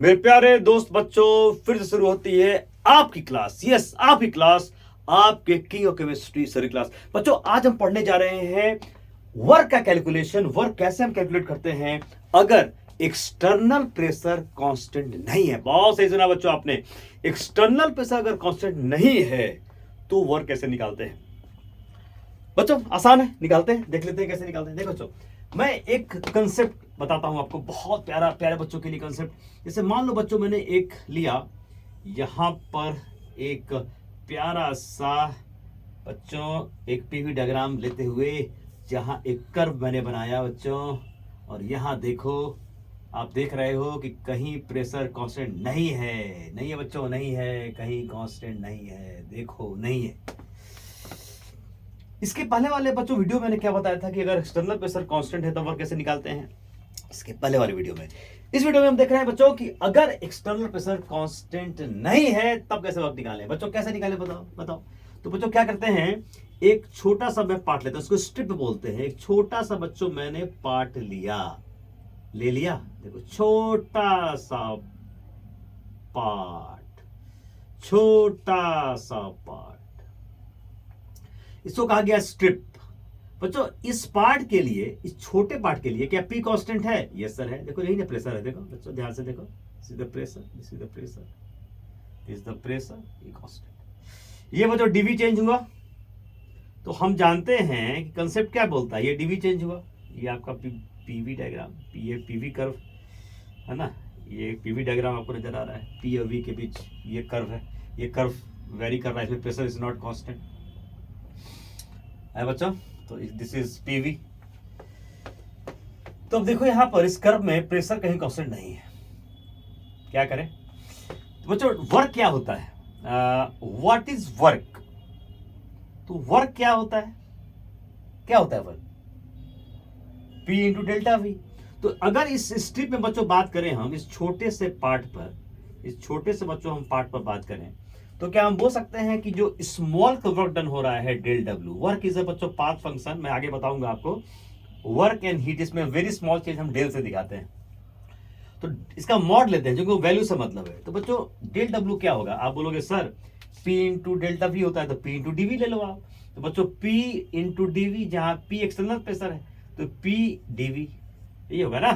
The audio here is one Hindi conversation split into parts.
मेरे प्यारे दोस्त बच्चों, फिर से शुरू होती है आपकी क्लास। यस, आपकी क्लास, आपके king of chemistry sir class. बच्चों, आज हम पढ़ने जा रहे हैं वर्क का कैलकुलेशन। वर्क कैसे हम कैलकुलेट करते हैं अगर एक्सटर्नल प्रेशर कांस्टेंट नहीं है। बहुत सही सुना बच्चों आपने। एक्सटर्नल प्रेशर अगर कांस्टेंट नहीं है तो वर्क कैसे निकालते हैं बच्चों? आसान है, निकालते हैं, देख लेते हैं कैसे निकालते हैं। देखो बच्चों, मैं एक कंसेप्ट बताता हूं आपको, बहुत प्यारा प्यारे बच्चों के लिए कंसेप्ट। जैसे मान लो बच्चों, मैंने एक लिया यहां पर एक प्यारा सा बच्चों एक पीवी डायग्राम लेते हुए, जहां एक कर्व मैंने बनाया बच्चों, और यहां देखो, आप देख रहे हो कि कहीं प्रेशर कांस्टेंट नहीं है। नहीं है बच्चों, नहीं है, कहीं कांस्टेंट नहीं है, देखो नहीं है। इसके पहले वाले बच्चों वीडियो मैंने क्या बताया था कि अगर एक्सटर्नल प्रेशर कांस्टेंट है तो वर्क कैसे निकालते हैं, इसके पहले वाले वीडियो में। इस वीडियो में हम देख रहे हैं बच्चों कि अगर एक्सटर्नल प्रेशर कांस्टेंट नहीं है तब कैसे वर्क निकालें। बच्चों कैसे निकालें, बताओ बताओ। तो बच्चों क्या करते हैं, एक छोटा सा मैं पार्ट लेता हूं, उसको स्ट्रिप बोलते हैं। एक छोटा सा बच्चों मैंने पार्ट ले लिया, देखो छोटा सा पार्ट, छोटा सा पार्ट, इसको कहा गया स्ट्रिप। बच्चों इस पार्ट के लिए, इस छोटे पार्ट के लिए क्या पी कांस्टेंट है? यस सर है। देखो यही ना प्रेशर है, देखो बच्चों ध्यान से देखो, this is the pressure, this is the pressure, this is the pressure, ये कांस्टेंट। ये बच्चों डीवी चेंज हुआ तो हम जानते हैं कि कंसेप्ट क्या बोलता है, ये डीवी चेंज हुआ, ये आपका पीवी डायग्राम, ये पीवी कर्व है ना, ये पीवी डायग्राम आपको नजर आ रहा है, पी और वी के बीच ये कर्व है, ये कर्व वेरी कर रहा है, इसमें प्रेशर इज नॉट कांस्टेंट है बच्चों। तो दिस इज पीवी। तो अब देखो यहां पर इस कर्व में प्रेशर कहीं कांस्टेंट नहीं है, क्या करें? तो बच्चों वर्क क्या होता है, व्हाट इज वर्क? तो वर्क क्या होता है, क्या होता है work? P into delta we. तो अगर इस स्ट्रिप में बच्चों बात करें हम, इस छोटे से पार्ट पर, इस छोटे से बच्चों हम पार्ट पर बात करें, तो क्या हम बोल सकते हैं कि जो स्मॉल वर्क डन हो रहा है del W, work is a बच्चों पाथ फंक्शन, मैं आगे बताऊंगा आपको। वर्क एंड हीट, इसमें वेरी स्मॉल चीज हम डेल से दिखाते हैं, तो इसका मॉड लेते हैं जो वैल्यू से मतलब है। तो बच्चों डेल डब्ल्यू क्या होगा, आप बोलोगे sir P into delta we होता है, तो P इंटू डीवी ले लो आप। तो बच्चों P इंटू डीवी, जहां P एक्सटर्नल प्रेशर है तो P डीवी, ये होगा ना,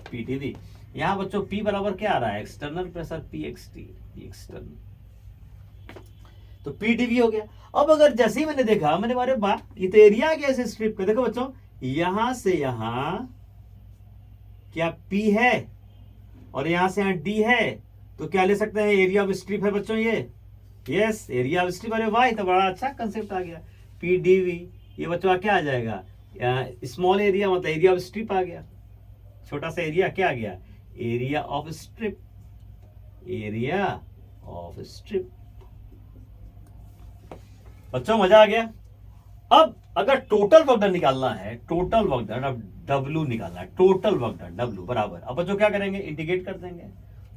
P डीवी। यहां बच्चों P बराबर क्या आ रहा है, एक्सटर्नल प्रेशर P एक्सटी, एक्सटर्नल, तो पीडीवी हो गया। अब अगर जैसे ही मैंने देखा, मैंने बारे वाह, ये तो एरिया आ गया इस स्ट्रिप का। देखो बच्चों यहां से यहां क्या P है और यहां से यहां D है, तो क्या ले सकते हैं, एरिया ऑफ स्ट्रिप है बच्चों ये। Yes, area of strip. अरे वाह, तो बड़ा अच्छा कंसेप्ट आ गया, पीडीवी। ये बच्चों क्या आ जाएगा, स्मॉल एरिया मतलब एरिया ऑफ स्ट्रिप आ गया, छोटा सा एरिया क्या आ गया, area of strip, area of strip. बच्चों मजा आ गया। अब अगर टोटल वर्क डन निकालना है, टोटल वर्क डन, अब डब्ल्यू निकालना है, टोटल वर्क डन डब्ल्यू बराबर, अब बच्चों क्या करेंगे, इंटीग्रेट कर देंगे,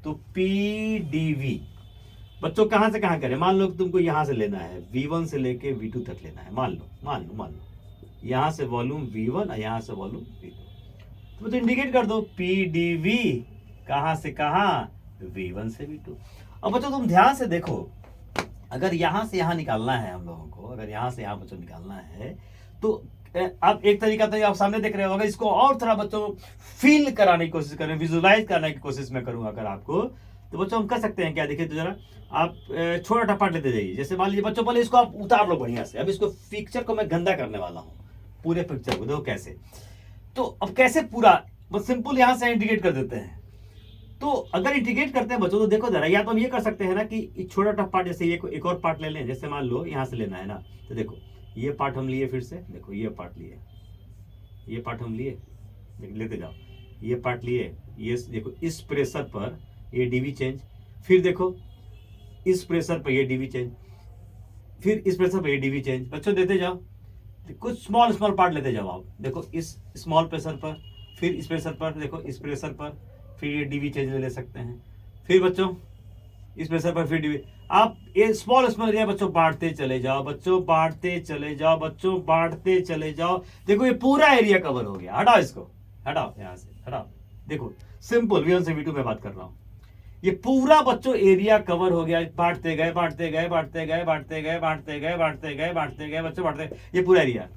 तो पी डीवी। बच्चों कहां से कहां करें, मान लो तुमको यहां से लेना है, V1 से लेके V2 तक लेना है, मान लो यहां से वॉल्यूम V1 और यहां से वॉल्यूम V2, तो बच्चों इंडिकेट कर दो, पी डीवी कहां से कहां, V1 से V2। अब बच्चों तुम ध्यान से देखो, अगर यहां से यहां निकालना है हम लोगों को, अगर यहां से यहां बच्चों निकालना है, तो अब एक तरीका तो आप सामने देख रहे हो, अगर इसको और थोड़ा बच्चों फील कराने की कोशिश करें, विजुलाइज करने की कोशिश में करूंगा अगर आपको, तो बच्चों हम कर सकते हैं क्या, देखिए तो जरा आप छोटा पार्ट लेते जाइए। जैसे मान लीजिए बच्चों, पहले इसको आप उतार लो बढ़िया से। अब इसको पिक्चर को मैं गंदा करने वाला हूं, पूरे पिक्चर को देखो कैसे। तो अब कैसे पूरा, बस सिंपल यहां से इंडिकेट कर देते हैं। तो अगर इंटीग्रेट करते हैं बच्चों, तो देखो जरा, या तो हम ये कर सकते हैं ना कि छोटा पार्ट, जैसे ये एक और पार्ट ले लें, जैसे मान लो यहां से लेना है ना, तो देखो ये पार्ट हम लिए, फिर से देखो ये पार्ट लिए, ये पार्ट हम लिए, लेते जाओ, ये पार्ट लिए, ये देखो इस प्रेशर पर ये डीवी चेंज, फिर देखो इस प्रेशर पर ये डीवी चेंज, फिर इस प्रेशर पर ये डीवी चेंज। बच्चों देते जाओ, कुछ स्मॉल स्मॉल पार्ट लेते जाओ आप, देखो इस स्मॉल प्रेशर पर, फिर इस प्रेशर पर, देखो इस प्रेशर पर, फिर ये डीवी चेंज ले सकते हैं, फिर बच्चों इस प्रेशर पर फिर डीवी। आप ये स्मॉल स्मॉल एरिया बच्चों बांटते चले जाओ, बच्चों बांटते चले जाओ, बच्चों बांटते चले जाओ। देखो ये पूरा एरिया कवर हो गया। हटाओ इसको, हटाओ यहां से, हटाओ। देखो सिंपल V1 से V2 में बात कर रहा हूं, ये पूरा बच्चों एरिया कवर हो गया, बांटते गए बांटते गए बांटते गए बांटते गए बांटते गए बांटते गए बांटते गए बच्चों बांटते, ये पूरा एरिया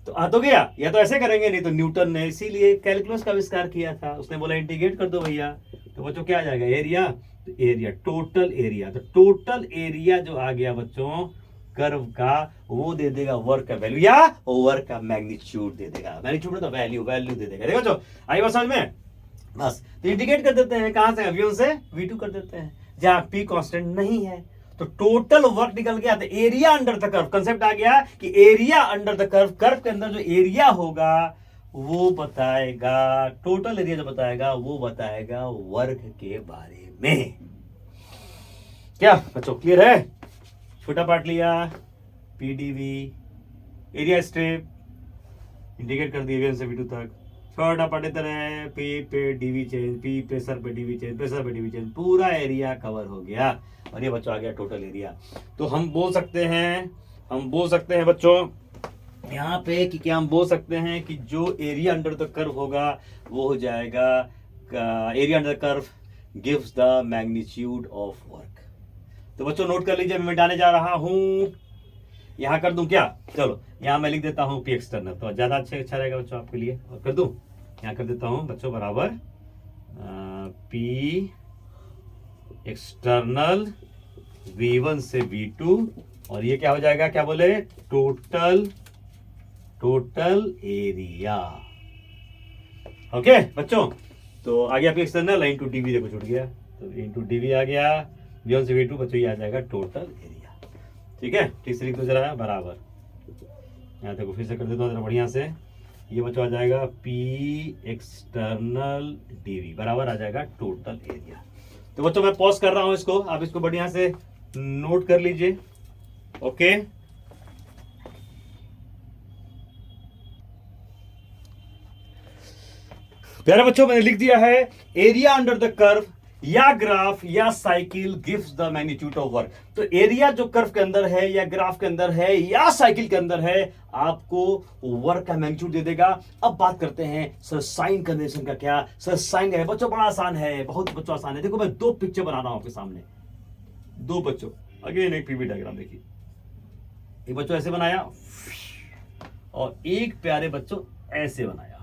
तो आ तो गया। या तो ऐसे करेंगे, नहीं तो न्यूटन ने इसीलिए कैलकुलस का आविष्कार किया था, उसने बोला इंटीग्रेट कर दो भैया, तो बच्चों क्या आ जाएगा एरिया, तो एरिया टोटल एरिया, तो टोटल एरिया जो आ गया बच्चों कर्व का वो दे देगा वर्क का वैल्यू या वर्क का मैग्नीट्यूड दे देगा, मैग्नीट्यूड में तो वैल्यू वैल्यू दे देगा। देखो बच्चों आई बात समझ में, बस तो इंडिकेट कर देते हैं कहां से, V1 से V2 कर देते हैं जहां P कांस्टेंट नहीं है, तो टोटल वर्क निकल गया, तो area under the curve concept आ गया कि area under the curve, curve के अंदर जो एरिया होगा वो बताएगा, टोटल एरिया जो बताएगा वो बताएगा वर्क के बारे में। क्या बच्चों क्लियर है? छोटा पार्ट लिया, पीडीवी एरिया स्ट्रिप इंडिकेट कर दिए V1 से V2 तक, छोटा पार्ट इधर है, पी पे डीवी चेंज, पी प्रेशर पे डीवी चेंज, प्रेशर पे डीवी चेंज, पूरा एरिया कवर हो गया और ये बच्चों आ गया टोटल एरिया। तो हम बोल सकते हैं बच्चों यहाँ पे कि क्या हम बोल सकते हैं कि जो एरिया अंडर द कर्व होगा वो हो जाएगा, area under the curve gives the magnitude of work. तो बच्चों नोट कर लीजिए, मैं मिटाने जा रहा हूं, यहां कर दूं क्या, चलो यहां मैं लिख देता हूं पी एक्सटर्नल, तो ज्यादा अच्छा रहेगा बच्चों आपके लिए, और कर दूं यहां कर देता हूं बच्चों बराबर पी एक्सटर्नल V1 से V2, और ये क्या हो जाएगा, क्या बोले, टोटल एरिया। ओके बच्चों, तो आ गया पी एक्सटर्नल इंटू डीवी, देखो छूट गया, तो इंटू डीवी आ गया, V1 से V2 बच्चों ये आ जाएगा टोटल एरिया। ठीक है, ठीक से लिख दो जरा बराबर, यहाँ देखो फिर से कर देता हूँ जरा बढ़िया से, ये बच्चों आ जाएगा P एक्सटर्नल डीवी बराबर आ जाएगा टोटल एरिया। तो बच्चों मैं पॉज कर रहा हूं इसको, आप इसको बढ़िया से नोट कर लीजिए। ओके प्यारे बच्चों मैंने लिख दिया है एरिया अंडर द कर्व या ग्राफ या cycle gives the magnitude of work. तो एरिया जो कर्व के अंदर है या ग्राफ के अंदर है या साइकिल के अंदर है आपको वर्क का मैग्नीट्यूड दे देगा। अब बात करते हैं सर साइन कन्वेंशन का क्या, सर साइन का बच्चों बड़ा आसान है, बहुत बच्चों आसान है। देखो मैं दो पिक्चर बना रहा हूं आपके सामने, दो बच्चों, अगेन एक पीवी डायग्राम देखिए, एक बच्चों ऐसे बनाया और एक प्यारे बच्चों ऐसे बनाया,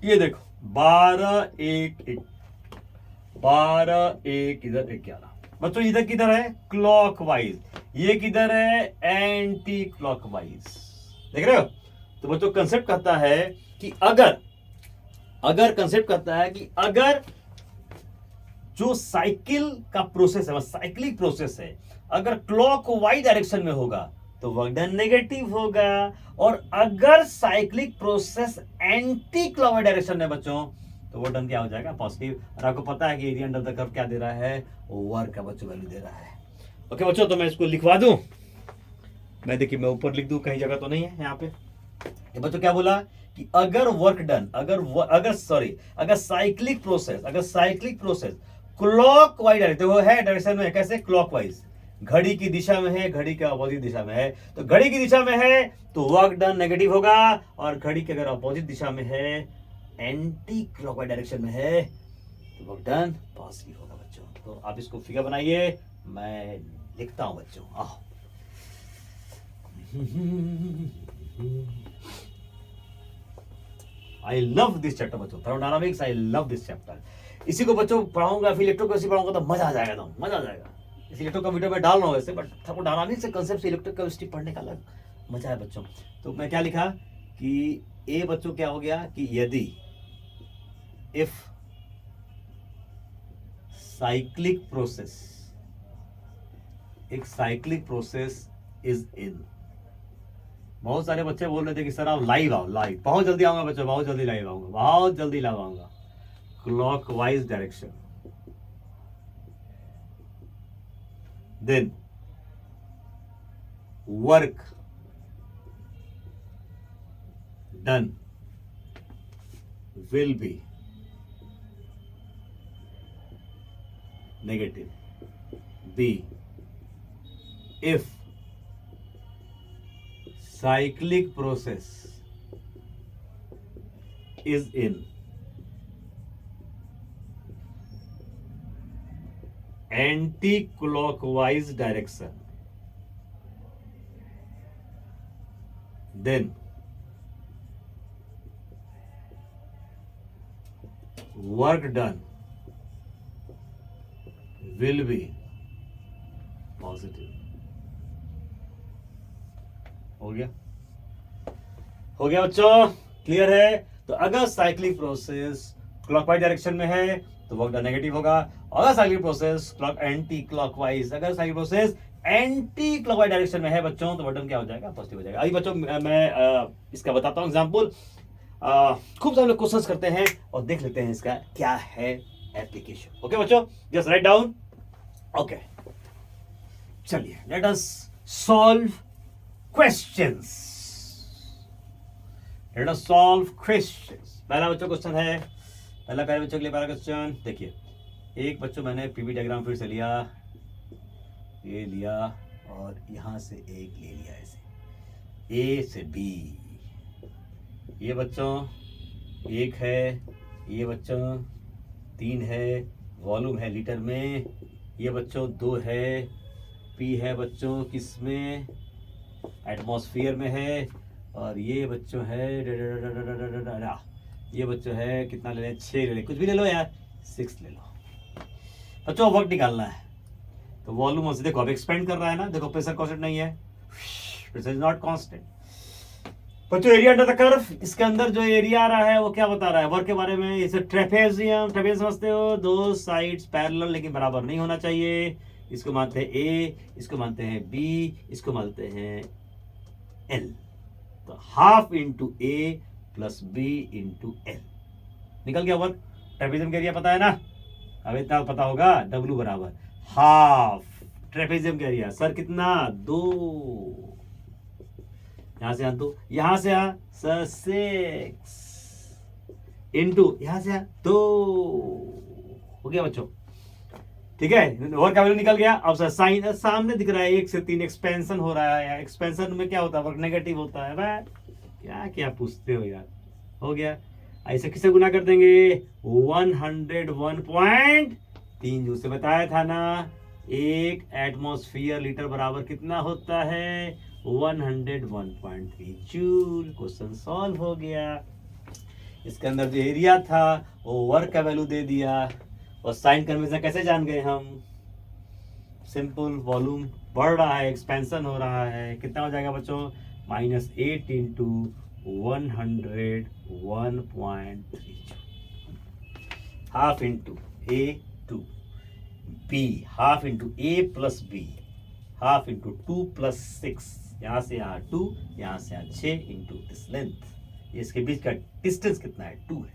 ये देखो 12 1 1 12 1 इधर 11 बच्चों, इधर किधर है क्लॉकवाइज, ये किधर है एंटी क्लॉकवाइज, देख रहे हो। तो बच्चों कंसेप्ट कहता है कि अगर कंसेप्ट कहता है कि अगर जो साइकिल का प्रोसेस है, साइक्लिक प्रोसेस है, अगर क्लॉकवाइज डायरेक्शन में होगा तो वर्क डन नेगेटिव होगा, और अगर cyclic process anti clockwise direction में बच्चों तो वर्क डन क्या हो जाएगा पॉजिटिव। और आपको पता है कि एरिया अंडर द कर्व क्या दे रहा है, वर्क का बच्चों वैल्यू दे रहा है। ओके बच्चों, तो मैं इसको लिखवा दूं, मैं देखिए मैं ऊपर लिख दूं, कहीं जगह तो नहीं है यहाँ पे। ये बच्चों क्या बोला कि अगर वर्क डन, अगर साइक्लिक प्रोसेस क्लॉकवाइज डायरेक्शन में है, कैसे क्लॉकवाइज, घड़ी की दिशा में है, घड़ी के अपोजिट दिशा में है, तो घड़ी की दिशा में है तो वर्क डन नेगेटिव होगा, और घड़ी के अगर अपोजिट दिशा में है, एंटी क्लॉकवाइज डायरेक्शन में है, तो वर्क डन पॉजिटिव होगा बच्चों। तो आप इसको फिगर बनाइए, मैं लिखता हूं बच्चों, आओ। आई लव दिस चैप्टर बच्चों, thermodynamics, I love this chapter. इसी को बच्चों पढ़ाऊंगा, फिर इलेक्ट्रोकेमिस्ट्री पढ़ाऊंगा तो मजा आ जाएगा, तो मजा आ जाएगा। इस इलेक्ट्रो का वीडियो में डाल रहा हूँ वैसे, बट थर्मोडायनामिक्स से कंसेप्ट से इलेक्ट्रोकेमिस्ट्री पढ़ने का अलग मजा है बच्चों। तो मैं क्या लिखा कि ए बच्चों क्या हो गया कि यदि इफ साइक्लिक प्रोसेस, एक साइक्लिक प्रोसेस इज इन, बहुत सारे बच्चे बोल रहे थे कि सर आप लाइव आओ, लाइव बहुत जल्दी आऊंगा बच्चों, बहुत जल्दी लाइव आऊंगा, बहुत जल्दी लाइव आऊंगा, clockwise direction, then work done will be negative. B, if cyclic process is in anti-clockwise direction, then work done will be positive. हो गया बच्चों, क्लियर है? तो अगर साइक्लिक प्रोसेस क्लॉकवाइज डायरेक्शन में है तो वर्क डन नेगेटिव होगा, अगर cyclic process anti clockwise direction में है बच्चों तो वर्क डन क्या हो जाएगा? पॉजिटिव हो जाएगा। अभी बच्चों मैं इसका बताता हूं एग्जांपल। खूब सारे लोग क्वेश्चंस करते हैं और देख लेते हैं इसका क्या है एप्लीकेशन। ओके बच्चों, जस्ट राइट डाउन। ओके, चलिए let us solve questions. Let us solve questions. पहला बच्चों क्वेश्चन है, पहले बच्चों के लिए पहला क्वेश्चन देखिए। एक बच्चों मैंने पीवी डायग्राम फिर से लिया, ये लिया और यहां से एक ले लिया ऐसे, ए से बी। ये बच्चों एक है, ये बच्चों 3 है, वॉल्यूम है लीटर में। ये बच्चों 2 है, पी है बच्चों किसमें? एटमॉस्फेयर में है। और ये बच्चों है ये बच्चों है, कितना ले लें? 6 ले लें, कुछ भी ले लो यार, 6 ले लो। बच्चों वर्क निकालना है तो वॉल्यूम से देखो अब एक्सपेंड कर रहा है ना, देखो प्रेशर कांस्टेंट नहीं है, प्रेशर इज नॉट कांस्टेंट। बच्चों एरिया अंडर द कर्व, इसके अंदर जो एरिया आ रहा है वो क्या बता रहा है वर्क के बारे में? इसे ट्रेपेजियम समझते हो, 2 साइड्स पैरेलल लेकिन बराबर नहीं होना चाहिए। इसको मानते हैं ए, इसको मानते हैं बी, इसको मानते हैं एल। तो half into A plus B into L निकल गया वर्क। ट्रेपेजियम का एरिया पता है ना, अब इतना पता होगा, डब्ल्यू बराबर हाफ ट्रेपेजियम का एरिया। सर कितना? 2, यहां से 2, यहां से 6 इंटू यहां से 2 हो गया बच्चों, ठीक है? वर्क का वैल्यू निकल गया। अब सर साइन सामने दिख रहा है, 1 से 3 एक्सपेंशन हो रहा है। एक्सपेंशन में क्या होता है? वर्क नेगेटिव होता है। भाई क्या क्या पूछते हो यार। हो गया, ऐसे किसे गुना कर देंगे? 101.3 जो से बताया था ना, 1 एटमॉस्फेयर लीटर बराबर कितना होता है? 101.3 जूल। क्वेश्चन सॉल्व हो गया। इसके अंदर जो एरिया था वो वर्क का वैल्यू दे दिया। और साइन कन्वेंशन कैसे जान गए हम? सिंपल, वॉल्यूम बढ़ रहा है, एक्सपेंशन हो रहा है, कितना हो जाएगा बच्चों? -8 into 101.3 half into A to B, half into A plus B, half into 2 plus 6, यहां से यहाँ 2, यहां से यहाँ 6 इंटू दिस लेंथ। इसके बीच का डिस्टेंस कितना है? 2 है।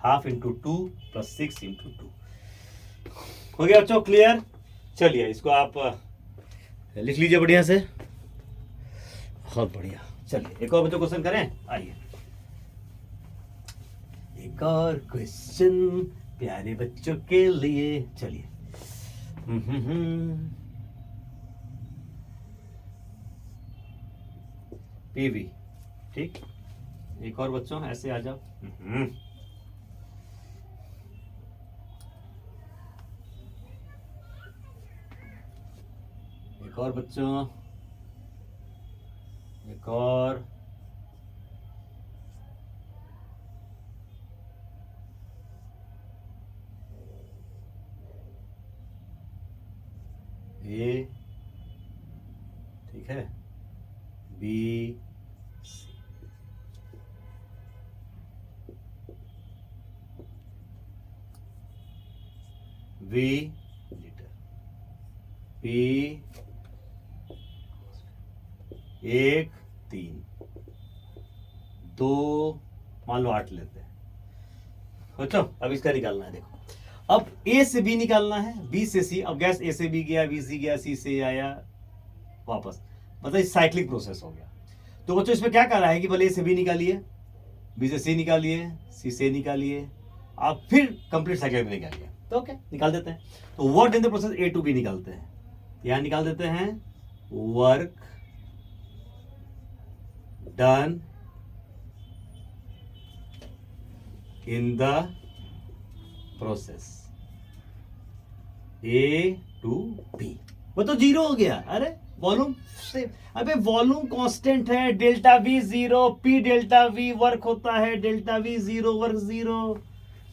हाफ इंटू 2 प्लस 6 इंटू 2 हो गया बच्चों, क्लियर? चलिए इसको आप लिख लीजिए बढ़िया से, बहुत बढ़िया। चलिए एक और बच्चों क्वेश्चन करें, आइए एक और क्वेश्चन प्यारे बच्चों के लिए। चलिए पीवी, ठीक। एक और बच्चों ऐसे आ जाओ। एक और बच्चों, एक और। ए, ठीक है, बी, वी लीटर, पी 1 3 2 मान लो 8 लेते हैं बच्चों। अब इसका निकालना है, देखो अब ए से बी निकालना है, बी से सी। अब गैस ए से बी गया, बी से गया, सी से आया वापस, मतलब साइक्लिक प्रोसेस हो गया। तो बच्चों इसमें क्या कर रहा है कि भले ए से बी निकालिए, बी से सी निकालिए, सी से निकालिए, आप फिर कंप्लीट साइकिल में निकालिए। तो ओके, निकाल देते हैं। तो work in the process A to B निकालते हैं, यहां निकाल देते हैं work done in the process A to B, वो तो जीरो हो गया। अरे वॉल्यूम से, अबे वॉल्यूम कांस्टेंट है, delta V zero, P delta V work होता है, delta V zero, work zero,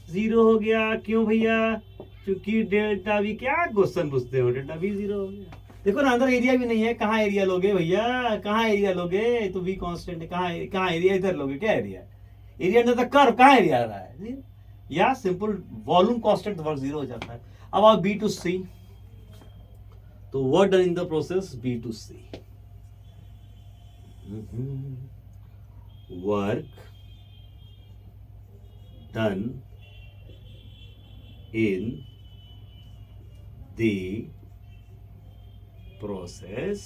zero हो गया। क्यों भैया? क्योंकि डेल्टा V, क्या क्वेश्चन पूछते हो, डेल्टा V जीरो हो गया। देखो ना, अंदर एरिया भी नहीं है, कहाँ एरिया लोगे भैया, कहाँ एरिया लोगे? तो V कांस्टेंट है, कहाँ एरिया इधर लोगे, क्या area? Area under the curve, कहाँ एरिया आ रहा है? या simple volume constant work zero हो जाता है। अब आप B to C, तो work done in the process B to C, work done in the process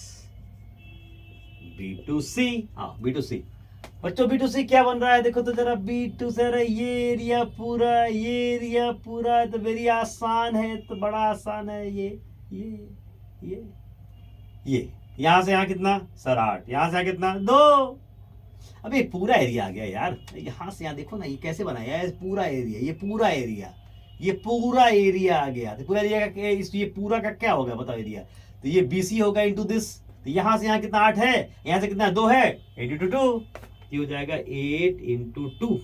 B to C। हाँ, B to C बच्चों, B to C क्या बन रहा है? देखो तो जरा, B to C, ये एरिया पूरा, ये एरिया पूरा, तो वेरी आसान है, तो बड़ा आसान है। ये यहां से यहां कितना सर? 8। यहां से यहां कितना? 2। अबे पूरा एरिया आ गया यार। यहां से यहां देखो ना, ये कैसे बनाया है? पूरा एरिया, ये पूरा एरिया, ये पूरा एरिया आ गया। तो पूरा एरिया का, ये पूरा का क्या होगा बताओ एरिया? तो ये BC होगा इंटू दिस। तो यहां से यहां कितना? 8 है, यहां से कितना? 2 है, 8 इंटू 2, ये हो जाएगा 8 इंटू 2,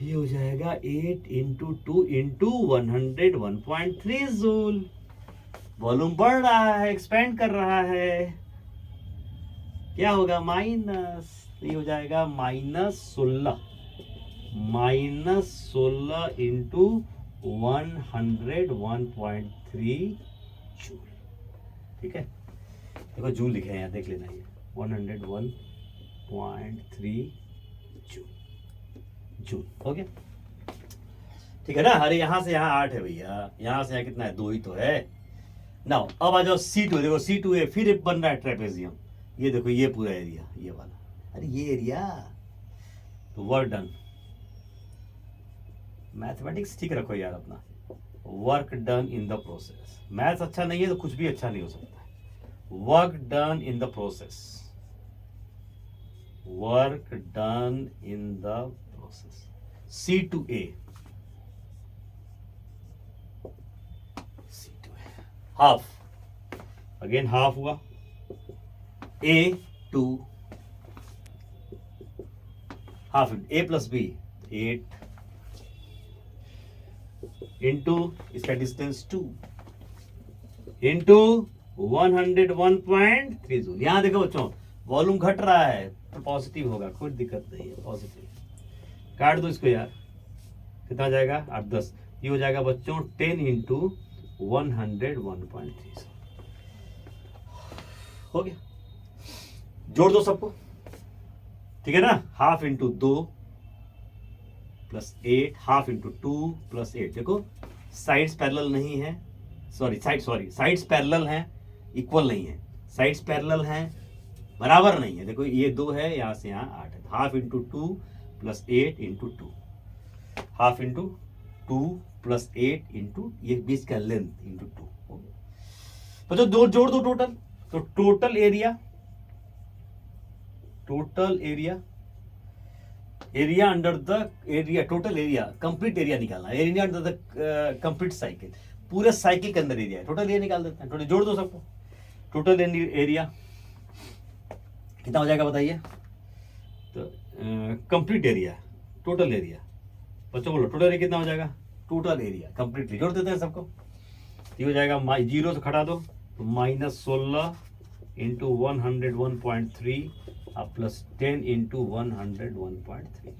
ये हो जाएगा 8 इंटू 2 इंटू 101.3 जूल। वॉल्यूम बढ़ रहा है, एक्सपेंड कर रहा है, क्या होगा? माइनस, तो ये हो जाएगा -16, -16 इंटू 101.3 जूल। ठीक है, देखो जूल लिखे हैं यहाँ, देख लेना, ये 101.3 जूल हो गया। ठीक है ना? अरे यहां से यहां 8 है भैया, यहां से यहां कितना है? 2 ही तो है ना। अब आ जाओ C2, देखो C2 है, फिर बन रहा है ट्रेपेजियम। ये देखो, ये पूरा एरिया, ये वाला, अरे ये एरिया। तो वर्क डन, मैथमेटिक्स ठीक रखो यार अपना। Work done in the process, maths अच्छा नहीं है तो कुछ भी अच्छा नहीं हो सकता। Work done in the process, work done in the process C2A, half, again half हुआ, A2 half, A plus B 8 into इसका डिस्टेंस 2 इंटू 101.3 जूल। यहां देखो बच्चों, वॉल्यूम घट रहा है तो पॉजिटिव होगा, कोई दिक्कत नहीं है, पॉजिटिव। काट दो इसको यार, कितना जाएगा? 8 10, ये हो जाएगा बच्चों 10 इंटू 101.3 हो गया। जोड़ दो सबको, ठीक है ना? Half into 2 plus 8, half into 2 plus 8। देखो साइड्स पैरेलल नहीं है, साइड्स पैरेलल हैं, इक्वल नहीं है, साइड्स पैरेलल हैं, बराबर नहीं है। देखो ये 2 है, यहां से यहां 8 है। Half into 2 plus 8 into 2, half into 2 plus 8 into ये बीच का लेंथ इंटू 2 हो गया। तो जो जोड़ दो टोटल, तो total area under the area, total area, complete area निकालना है, area under the complete cycle, पूरे साइकिल के अंदर एरिया है, टोटल एरिया निकाल देते हैं। टोटल जोड़ दो सबको, टोटल एरिया कितना हो जाएगा बताइए? तो कंप्लीट एरिया, टोटल एरिया, बच्चों बोलो टोटल एरिया कितना हो जाएगा? टोटल एरिया कंप्लीटली जोड़ देते हैं सबको, ये हो जाएगा, जीरो से खड़ा दो, तो -16 इंटू 101.3 प्लस 10 इंटू 101.3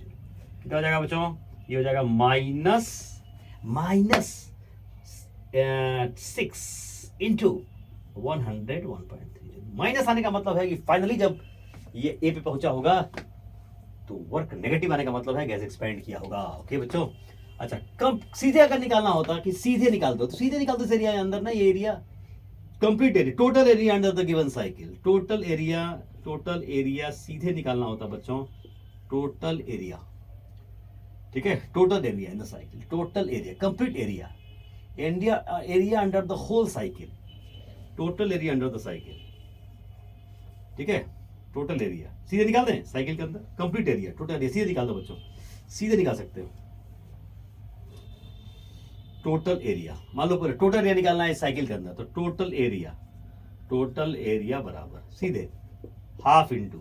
कितना हो जाएगा बच्चों? ये हो जाएगा -6 इंटू 101.3। माइनस आने का मतलब है कि फाइनली जब ये ए पे पहुंचा होगा तो वर्क नेगेटिव आने का मतलब है गैस एक्सपेंड किया होगा। ओके बच्चों, अच्छा कब सीधे अगर निकालना होता कि सीधे निकाल दो, तो सीधे निकाल दो इस एरिया के अंदर ना, ये area complete area, total area under the given cycle, total area सीधे निकालना होता बच्चों, टोटल एरिया, ठीक है, total area in the cycle, total area, complete area, area under the whole cycle, total area under the cycle, ठीक है, टोटल एरिया सीधे निकाल दें साइकिल के अंदर, कंप्लीट एरिया, टोटल एरिया सीधे निकाल दो बच्चों, सीधे निकाल सकते हो। टोटल एरिया, मान लो पूरे टोटल एरिया निकालना है साइकिल के अंदर, तो टोटल एरिया बराबर सीधे हाफ इंटू,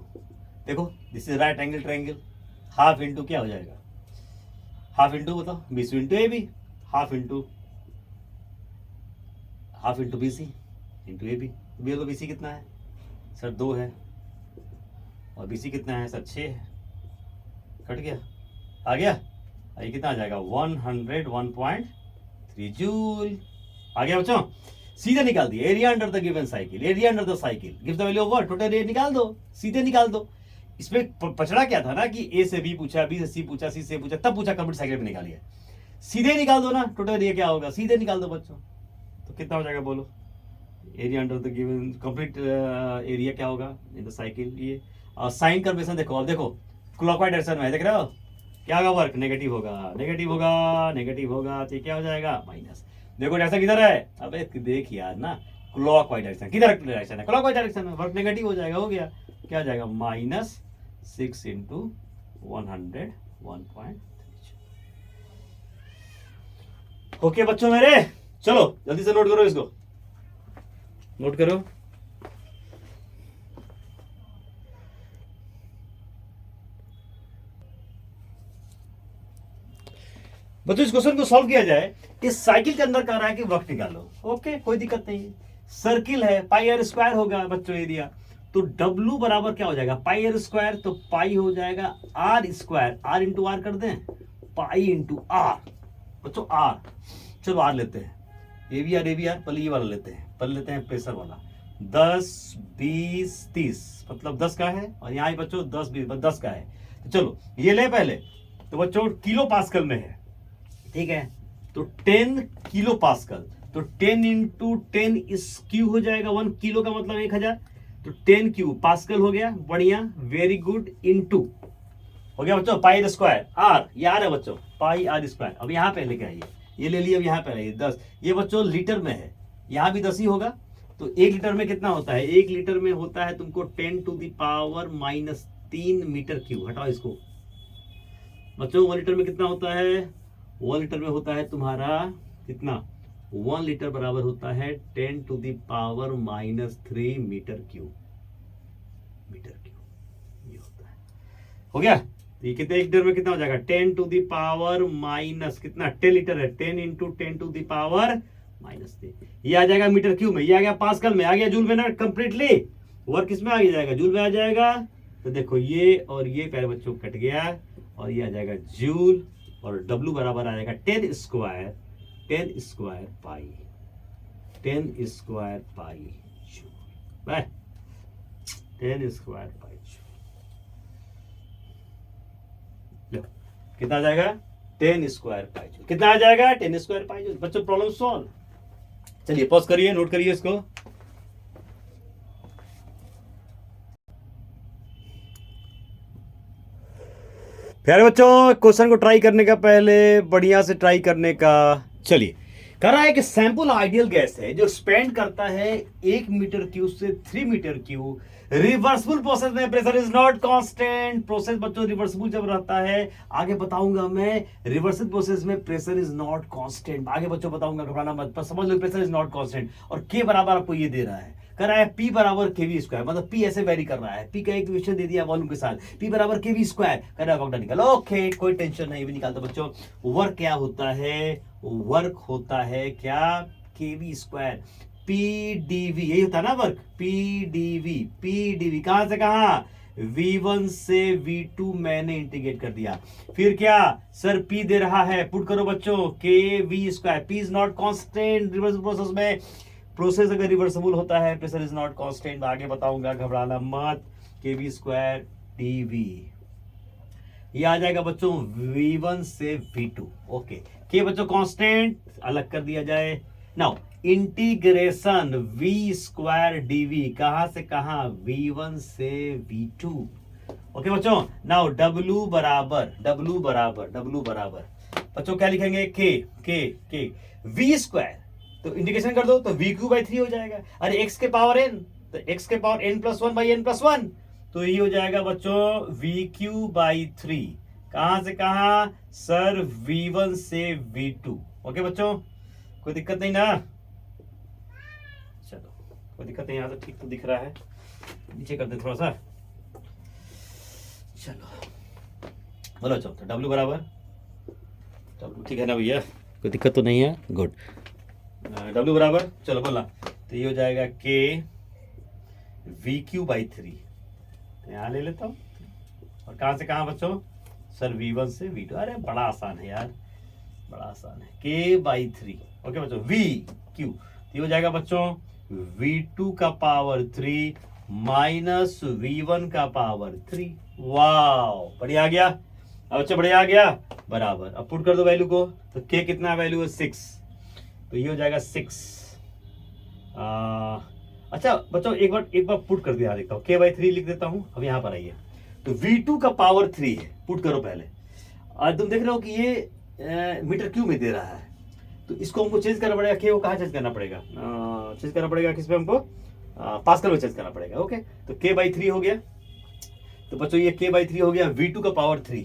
देखो this is right angle triangle, half into क्या हो जाएगा, हाफ इंटू बताओ BC into A B, half into BC into A B. तो बीसी कितना है सर 2 है, और बीसी कितना है सर 6 है, कट गया, आ गया, ये कितना आ जाएगा 101.3 जूल। आ गया बच्चों, सीधे निकाल दिया area under the given cycle, area under the cycle give the value of what, total area निकाल दो, सीधे निकाल दो। इसमें पचड़ा क्या था ना कि ए से बी पूछा, बी से सी पूछा, सी से पूछा, तब पूछा कंप्लीट साइकिल पे निकालिए, सीधे निकाल दो ना, टोटल एरिया क्या होगा, सीधे निकाल दो बच्चों। तो कितना हो जाएगा बोलो, area under the given complete area क्या होगा इन द साइकिल, ये साइन कन्वेंशन देखो, अब देखो क्लॉकवाइज डायरेक्शन में देख रहे हो क्या होगा, वर्क नेगेटिव होगा, नेगेटिव होगा, तो क्या हो जाएगा माइनस। देखो डायरेक्शन किधर है, अबे देख यार ना, क्लॉकवाइज डायरेक्शन, किधर डायरेक्शन है, क्लॉकवाइज डायरेक्शन में, वर्क नेगेटिव हो जाएगा, हो गया, क्या हो जाएगा -6 × 101.3। ओके बच्चों मेरे, चलो जल्दी से नोट करो, इसको नोट करो। बच्चों इस क्वेश्चन को सॉल्व किया जाए, इस साइकिल के अंदर कह रहा है कि वक्त निकालो, ओके कोई दिक्कत नहीं है, सर्किल है, पाई आर स्क्वायर होगा बच्चों एरिया, तो W बराबर क्या हो जाएगा, पाई आर स्क्वायर, तो पाई हो जाएगा r square, r into r कर दें, पाई इंटू आर बच्चों आर, चलो आर लेते हैं, ए बी आर पहले ये वाला लेते हैं प्रेशर वाला, 10 20 30 मतलब 10 का है, और यहाँ बच्चों 10 20 10 का है, तो चलो ये ले पहले, तो बच्चों किलो पास्कल में है, ठीक है, तो 10 किलो पास्कल, तो 10 इंटू 10 इस क्यू हो जाएगा, 1 किलो का मतलब 1000, तो 10 क्यू पास्कल हो गया, बढ़िया वेरी गुड, इंटू हो गया बच्चों पाई स्क्वायर आर, ये आर है बच्चों, पाई आर स्क्वायर। अब यहाँ पे लेके आइए, ये ले लिया, अब यहाँ पे आइए 10, ये बच्चों लीटर में है, यहाँ भी 10 ही होगा, तो 1 लीटर में कितना होता है, 1 लीटर में होता है तुमको 10⁻³ मीटर क्यूब, हटाओ इसको बच्चों, 1 लीटर में कितना होता है, 1 लीटर में होता है तुम्हारा कितना, 1 लीटर बराबर होता है 10⁻³ मीटर क्यूब, ये होता है, हो गया। तो ये कितने लीटर में कितना हो जाएगा, 10⁻⁻ कितना, 10 लीटर है, 10 इंटू 10⁻⁻3, ये आ जाएगा मीटर क्यूब में, ये आ गया पास्कल में, आ गया जूल में ना, कंप्लीटली वर्क किसमें आ जाएगा, जूल में आ जाएगा। तो देखो ये और ये प्यारे बच्चों कट गया, और ये आ जाएगा जूल, और W बराबर आ जाएगा 10 square pi joule, 10 square pi joule, कितना आ जाएगा 10 स्क्वायर पाई जूल, कितना आ जाएगा 10 स्क्वायर पाई जूल। बच्चों प्रॉब्लम सॉल्व, चलिए पॉज करिए, नोट करिए इसको। प्यारे बच्चों क्वेश्चन को ट्राई करने का पहले बढ़िया से ट्राई करने का, चलिए कह रहा है कि सैंपल आइडियल गैस है जो एक्सपेंड करता है 1 मीटर क्यूब से 3 मीटर क्यूब, रिवर्सिबल प्रोसेस में pressure is not constant, process बच्चों रिवर्सिबल जब रहता है, आगे बताऊंगा मैं, रिवर्सिबल प्रोसेस में प्रेशर इज नॉट कांस्टेंट, आगे बच्चों बताऊंगा, घबराना मत, पर समझ low pressure is not constant, और के बराबर आपको ये दे रहा है, कर रहा है P बराबर kv स्क्वायर, मतलब P ऐसे वेरी कर रहा है, P का इक्वेशन दे दिया वॉल्यूम के साथ, P बराबर kv स्क्वायर, कर रहा है वर्क निकालो, ओके कोई टेंशन नहीं, भी निकालता बच्चों। वर्क क्या होता है, वर्क होता है क्या, kv स्क्वायर PdV, यही होता है ना वर्क, PdV कहां से कहां, V1 से V2 मैंने इंटीग्रेट कर दिया, फिर क्या सर P दे रहा है, पुट करो बच्चों kv square, P is not constant reversible process में, प्रोसेस अगर रिवर्सिबल होता है प्रेशर इज नॉट कांस्टेंट, आगे बताऊंगा, घबराना मत, kv स्क्वायर dv, ये आ जाएगा बच्चों V1 से V2, ओके, के बच्चों कांस्टेंट अलग कर दिया जाए, now integration V square dv, कहां से कहां, V1 से V2, ओके बच्चों। नाउ W बराबर बच्चों क्या लिखेंगे, के V स्क्वायर, तो इंटीग्रेशन कर दो तो VQ/3 हो जाएगा, अरे x के पावर n, तो x के पावर n+1/n+1, तो ये हो जाएगा बच्चों VQ/3, कहां से कहां सर, V1 से V2। ओके बच्चों, कोई दिक्कत नहीं ना? चलो कोई दिक्कत नहीं, यहां तो ठीक तो दिख रहा है, नीचे कर दे थोड़ा सा। चलो बोलो चलो, तो W बराबर, W ठीक है ना भैया, कोई दिक्कत तो नहीं है, गुड। W बराबर, चलो बोला, तो ये हो जाएगा K VQ/3, यहाँ ले लेता हूँ। और कहाँ से कहाँ बच्चों सर, V1 से V2। अरे बड़ा आसान है यार, बड़ा आसान है, K/3। ओके बच्चों, VQ ये हो जाएगा बच्चों V2 का पावर 3 माइनस V1 का पावर 3। वाओ, बढ़िया आ गया। अब बच्चों बढ़िया आ गया, बराबर। अब पुट कर दो वैल्यू को, तो K कितना वैल्यू है 6, तो ये हो जाएगा 6। अच्छा बच्चों एक बार पुट कर दिया, देखता हूँ K/3 लिख देता हूँ। अब यहाँ पर आइए, तो V2 का पावर 3 है, पुट करो पहले। और तुम देख रहे हो कि ये मीटर क्यूब में दे रहा है, तो इसको हमको चेंज करना पड़ेगा। K को कहाँ चेंज करना पड़ेगा? चेंज करना पड़ेगा किस पे हमको? पास्कल में चेंज करना पड़ेगा। ओके, तो K/3 हो गया। तो बच्चों ये K/3 हो गया, V2 का पावर 3।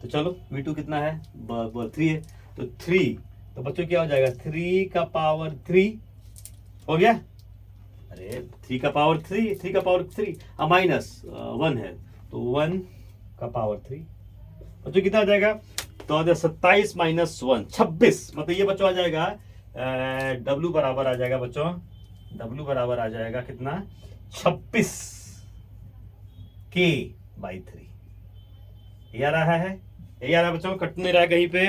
तो चलो V2 कितना है? 3 है, तो 3, तो बच्चों क्या हो जाएगा? 3 का पावर 3 हो गया। अरे 3 का पावर 3 माइनस 1 है, तो 1 का पावर 3। बच्चों कितना आ जाएगा? तो 27 माइनस 1 26। मतलब ये बच्चों आ जाएगा W बराबर आ जाएगा बच्चों, W बराबर आ जाएगा कितना? 26 K/3। ये आ रहा है, ये आ रहा है बच्चों, कट नहीं रहा है कहीं पे,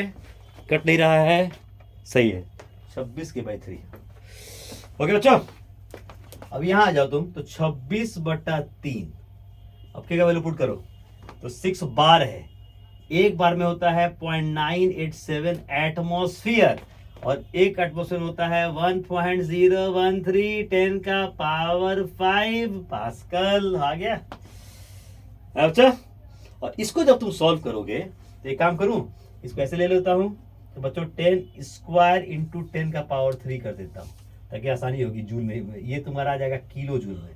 कट नहीं रहा है, सही है, 26 K/3। ओके बच्चों, अब यहां आ जाओ तुम, तो 26/3। अब क्या वैल्यू पुट करो, तो 6 बार है, एक बार में होता है 0.987 एटमॉस्फेयर, और एक एटमॉस्फेयर होता है 1.013 10 का पावर 5 पास्कल। आ गया? अच्छा, और इसको जब तुम सॉल्व करोगे, तो एक काम करूं, इसको ऐसे ले लेता हूं, तो बच्चों 10 स्क्वायर इंटू 10 का पावर 3 कर देता हूं, ताकि आसानी होगी जूल में। ये तुम्हारा आ जाएगा किलो जूल में।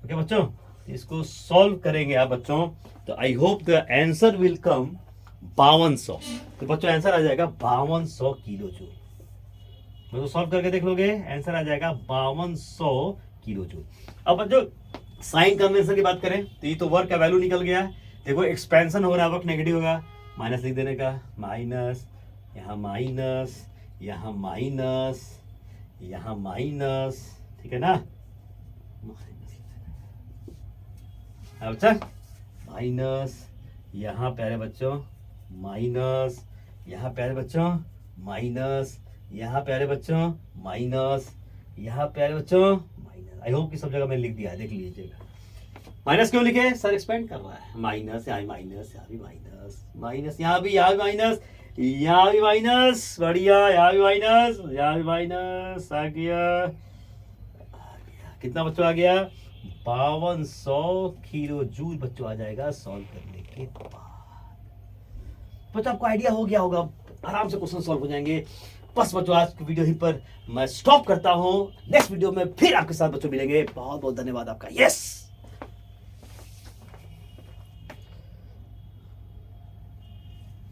ओके बच्चों, इसको सॉल्व करेंगे आप बच्चों, तो I hope the answer will come 5200। तो बच्चों आंसर आ जाएगा 5200 किलो जूल। तो सॉल्व करके देख लोगे, आंसर आ जाएगा 5200 किलो जूल। अब बच्चों साइन कन्वेंशन की बात करें, तो ये तो वर्क का वैल्यू निकल गया। देखो एक्सपेंशन हो रहा है, वर्क नेगेटिव होगा, माइनस लिख देने का, माइनस, यहाँ माइनस, यहाँ माइनस, यहाँ माइनस, ठीक है ना? अच्छा, माइनस, यहाँ प्यारे बच्चों माइनस, यहाँ प्यारे बच्चों माइनस, यहाँ प्यारे बच्चों माइनस, यहाँ प्यारे बच्चों माइनस। आई होप कि सब जगह मैंने लिख दिया है, देख लीजिएगा। माइनस क्यों लिखे? सर एक्सपेंड कर रहा है, माइनस, यहाँ भी माइनस, यहाँ भी माइनस, माइनस, यहाँ भी माइनस, यहाँ भी माइनस, बढ़िया, यहाँ भी माइनस, यहाँ भी माइनस, आ गया कितना बच्चों? आ गया 5200 किलो जूल बच्चों आ जाएगा सॉल्व करने के बाद। बच्चों आपको आइडिया हो गया होगा, आराम से क्वेश्चन सॉल्व हो जाएंगे। बस बच्चों आज की वीडियो ही पर मैं स्टॉप करता हूं, नेक्स्ट वीडियो में फिर आपके साथ बच्चों मिलेंगे। बहुत बहुत धन्यवाद आपका। यस।